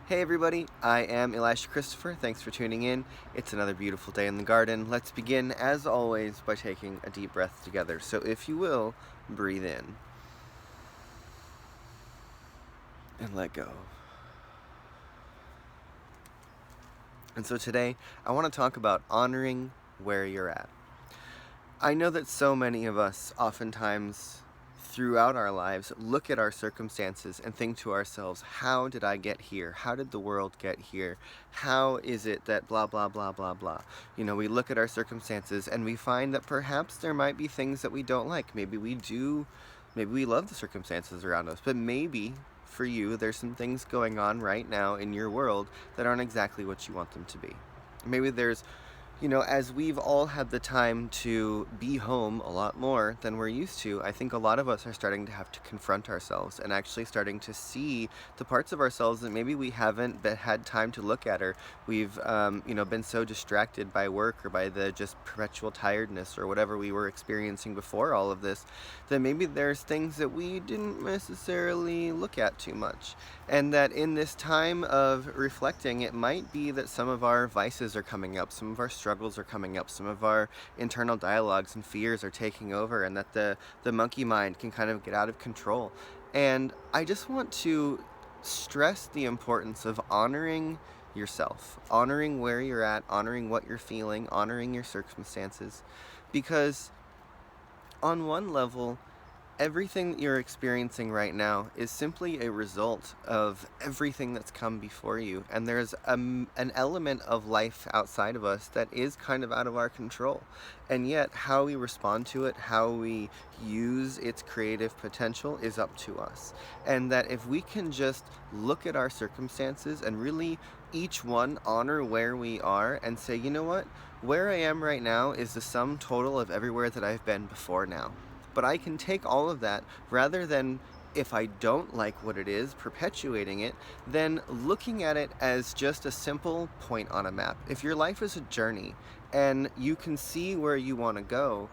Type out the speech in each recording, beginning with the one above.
Hey everybody, I am Elisha Christopher. Thanks for tuning in. It's another beautiful day in the garden. Let's begin, as always, by taking a deep breath together. So if you will, breathe in and let go. And so today, I want to talk about honoring where you're at. I know that so many of us oftentimes throughout our lives look at our circumstances and think to ourselves, how did I get here? How did the world get here? How is it that blah, blah, blah, blah, blah? We look at our circumstances and we find that perhaps there might be things that we don't like. Maybe we love the circumstances around us, but maybe for you, there's some things going on right now in your world that aren't exactly what you want them to be. Maybe there's as we've all had the time to be home a lot more than we're used to, I think a lot of us are starting to have to confront ourselves and actually starting to see the parts of ourselves that maybe we haven't had time to look at, or we've, been so distracted by work or by the just perpetual tiredness or whatever we were experiencing before all of this, that maybe there's things that we didn't necessarily look at too much. And that in this time of reflecting, it might be that some of our vices are coming up, some of our struggles are coming up, some of our internal dialogues and fears are taking over, and that the monkey mind can kind of get out of control. And I just want to stress the importance of honoring yourself, honoring where you're at, honoring what you're feeling, honoring your circumstances, because on one level, everything that you're experiencing right now is simply a result of everything that's come before you. And there's an element of life outside of us that is kind of out of our control. And yet, how we respond to it, how we use its creative potential is up to us. And that if we can just look at our circumstances and really each one honor where we are and say, you know what, where I am right now is the sum total of everywhere that I've been before now. But I can take all of that, rather than, if I don't like what it is, perpetuating it, then looking at it as just a simple point on a map. If your life is a journey and you can see where you want to go,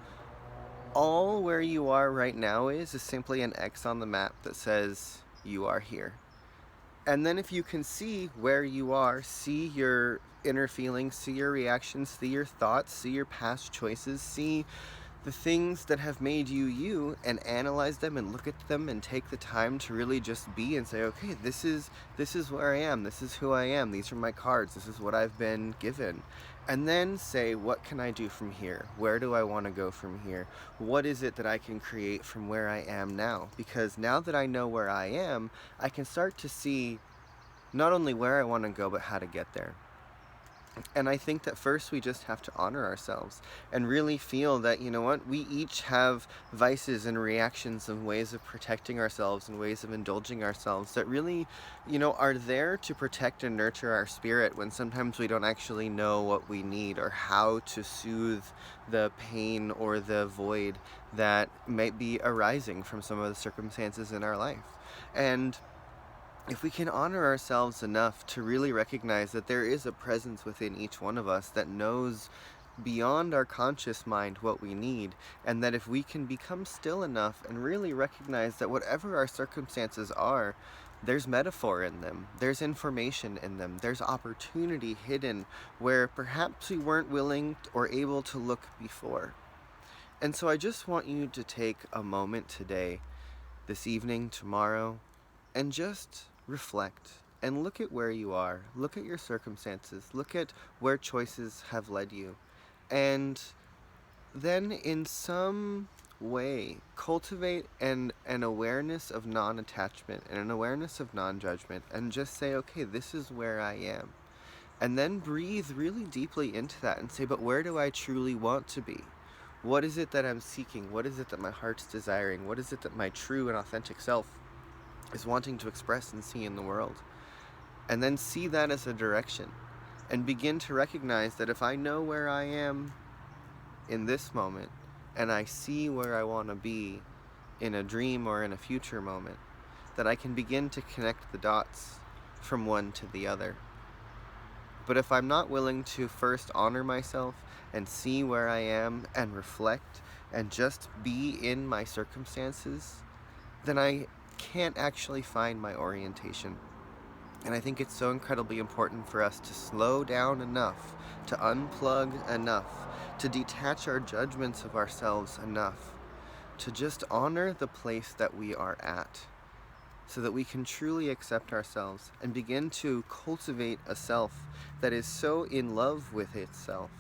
all where you are right now is simply an X on the map that says you are here. And then if you can see where you are, see your inner feelings, see your reactions, see your thoughts, see your past choices, see the things that have made you you, and analyze them and look at them and take the time to really just be and say, okay, this is where I am, this is who I am, these are my cards, this is what I've been given. And then say, what can I do from here? Where do I want to go from here? What is it that I can create from where I am now? Because now that I know where I am, I can start to see not only where I want to go, but how to get there. And I think that first we just have to honor ourselves and really feel that, you know what, we each have vices and reactions and ways of protecting ourselves and ways of indulging ourselves that really, are there to protect and nurture our spirit when sometimes we don't actually know what we need or how to soothe the pain or the void that might be arising from some of the circumstances in our life. And if we can honor ourselves enough to really recognize that there is a presence within each one of us that knows beyond our conscious mind what we need, and that if we can become still enough and really recognize that whatever our circumstances are, there's metaphor in them, there's information in them, there's opportunity hidden where perhaps we weren't willing or able to look before. And so I just want you to take a moment today, this evening, tomorrow, and just reflect and look at where you are, look at your circumstances, look at where choices have led you, and then in some way cultivate an awareness of non-attachment and an awareness of non-judgment, and just say, okay, this is where I am. And then breathe really deeply into that and say, but where do I truly want to be? What is it that I'm seeking? What is it that my heart's desiring? What is it that my true and authentic self is wanting to express and see in the world? And then see that as a direction and begin to recognize that if I know where I am in this moment and I see where I want to be in a dream or in a future moment, that I can begin to connect the dots from one to the other. But if I'm not willing to first honor myself and see where I am and reflect and just be in my circumstances, then I can't actually find my orientation. And I think it's so incredibly important for us to slow down enough, to unplug enough, to detach our judgments of ourselves enough, to just honor the place that we are at, so that we can truly accept ourselves and begin to cultivate a self that is so in love with itself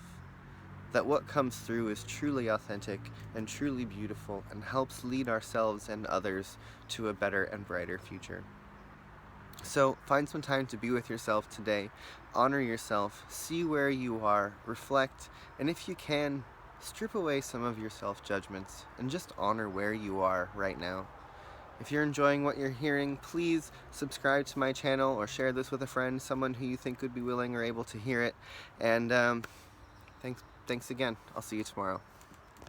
that what comes through is truly authentic and truly beautiful and helps lead ourselves and others to a better and brighter future. So find some time to be with yourself today, honor yourself, see where you are, reflect, and if you can, strip away some of your self-judgments and just honor where you are right now. If you're enjoying what you're hearing, please subscribe to my channel or share this with a friend, someone who you think would be willing or able to hear it. And thanks again. I'll see you tomorrow.